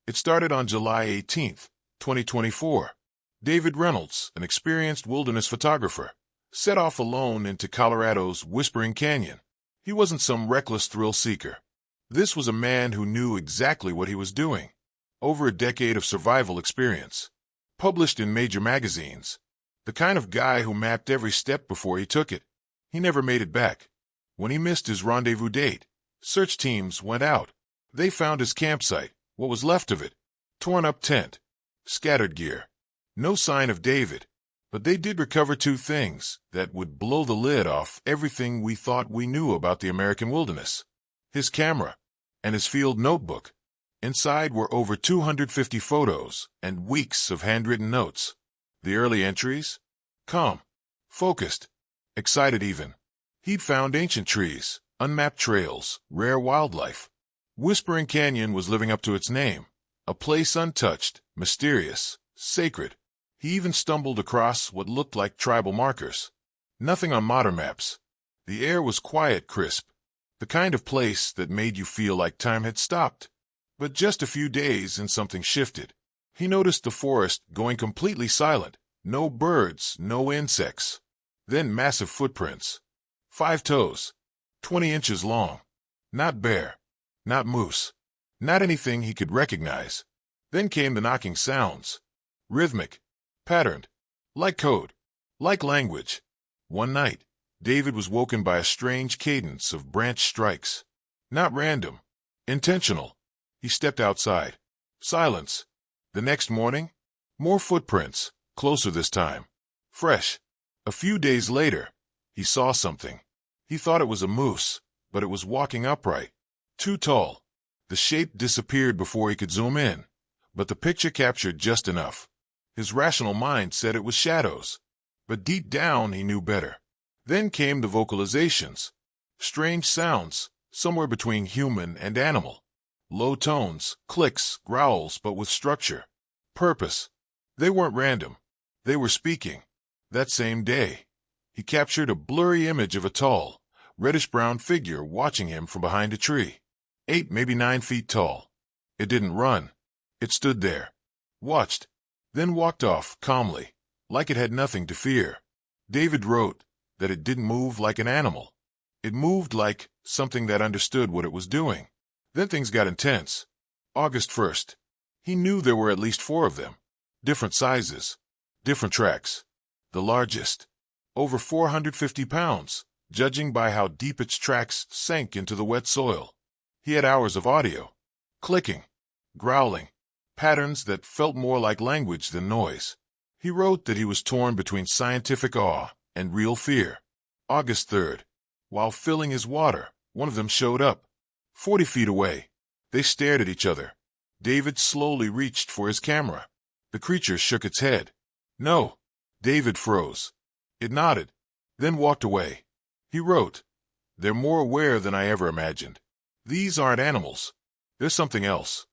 It started on July 18th, 2024. David Reynolds, an experienced wilderness photographer, set off alone into Colorado's Whispering Canyon. He wasn't some reckless thrill seeker. This was a man who knew exactly what he was doing. Over a decade of survival experience. Published in major magazines. The kind of guy who mapped every step before he took it. He never made it back. When he missed his rendezvous date, search teams went out. They found his campsite, what was left of it. Torn up tent. Scattered gear. No sign of David. But they did recover two things that would blow the lid off everything we thought we knew about the American wilderness. His camera and his field notebook. Inside were over 250 photos and weeks of handwritten notes. The early entries? Calm. Focused. Excited even. He'd found ancient trees, unmapped trails, rare wildlife. Whispering Canyon was living up to its name. A place untouched, mysterious, sacred. He even stumbled across what looked like tribal markers. Nothing on modern maps. The air was quiet, crisp. The kind of place that made you feel like time had stopped. But just a few days and something shifted. He noticed the forest going completely silent. No birds, no insects. Then massive footprints. 5 toes. 20 inches long. Not bear. Not moose. Not anything he could recognize. Then came the knocking sounds. Rhythmic. Patterned. Like code. Like language. One night, David was woken by a strange cadence of branch strikes. Not random. Intentional. He stepped outside. Silence. The next morning, more footprints, closer this time. Fresh. A few days later, he saw something. He thought it was a moose, but it was walking upright. Too tall. The shape disappeared before he could zoom in, but the picture captured just enough. His rational mind said it was shadows, but deep down he knew better. Then came the vocalizations. Strange sounds, somewhere between human and animal. Low tones, clicks, growls, but with structure. Purpose. They weren't random. They were speaking. That same day, he captured a blurry image of a tall, reddish-brown figure watching him from behind a tree. 8, maybe 9 feet tall. It didn't run. It stood there. Watched. Then walked off, calmly, like it had nothing to fear. David wrote that it didn't move like an animal. It moved like something that understood what it was doing. Then things got intense. August 1st. He knew there were at least 4 of them. Different sizes. Different tracks. The largest. Over 450 pounds, judging by how deep its tracks sank into the wet soil. He had hours of audio. Clicking. Growling. Patterns that felt more like language than noise. He wrote that he was torn between scientific awe and real fear. August 3rd. While filling his water, one of them showed up. 40 feet away. They stared at each other. David slowly reached for his camera. The creature shook its head. No. David froze. It nodded, then walked away. He wrote, "They're more aware than I ever imagined. These aren't animals. There's something else."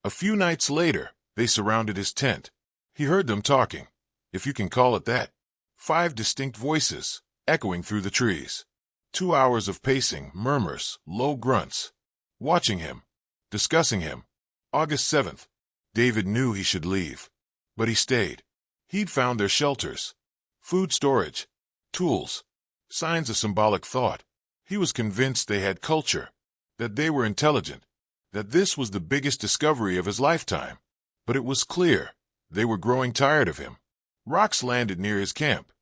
A few nights later, they surrounded his tent. He heard them talking, if you can call it that. 5 distinct voices, echoing through the trees. 2 hours of pacing, murmurs, low grunts. Watching him. Discussing him. August 7th. David knew he should leave. But he stayed. He'd found their shelters. Food storage. Tools. Signs of symbolic thought. He was convinced they had culture. That they were intelligent. That this was the biggest discovery of his lifetime. But it was clear. They were growing tired of him. Rocks landed near his camp.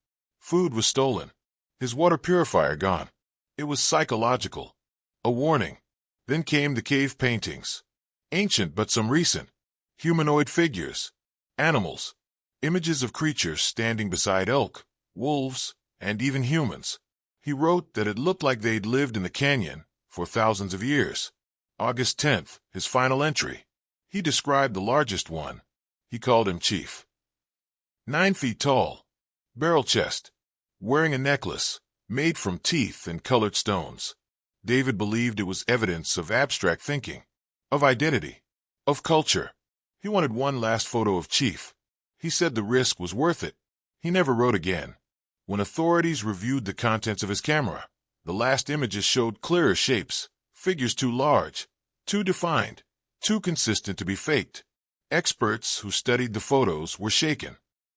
Food was stolen. His water purifier gone. It was psychological. A warning. Then came the cave paintings. Ancient but some recent. Humanoid figures. Animals. Images of creatures standing beside elk, wolves, and even humans. He wrote that it looked like they'd lived in the canyon for thousands of years. August 10th, his final entry. He described the largest one. He called him Chief. 9 feet tall. Barrel chest. Wearing a necklace, made from teeth and colored stones. David believed it was evidence of abstract thinking, of identity, of culture. He wanted one last photo of Chief. He said the risk was worth it. He never wrote again. When authorities reviewed the contents of his camera, the last images showed clearer shapes, figures too large, too defined, too consistent to be faked. Experts who studied the photos were shaken.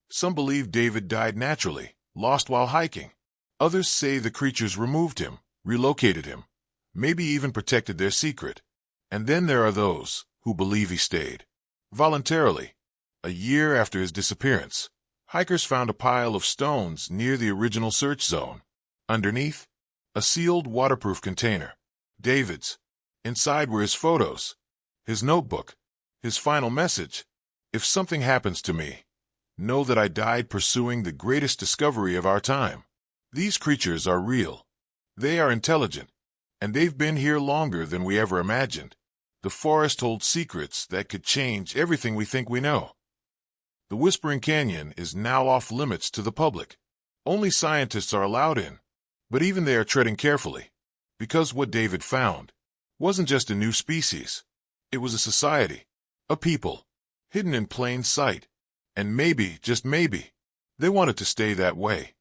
Some believe David died naturally, lost while hiking. Others say the creatures removed him, relocated him, maybe even protected their secret. And then there are those who believe he stayed. Voluntarily. A year after his disappearance, hikers found a pile of stones near the original search zone. Underneath, a sealed waterproof container. David's. Inside were his photos, his notebook, his final message. If something happens to me, know that I died pursuing the greatest discovery of our time. These creatures are real. They are intelligent, and they've been here longer than we ever imagined. The forest holds secrets that could change everything we think we know. The Whispering Canyon is now off limits to the public. Only scientists are allowed in, but even they are treading carefully, because what David found wasn't just a new species. It was a society, a people, hidden in plain sight, and maybe, just maybe, they wanted to stay that way.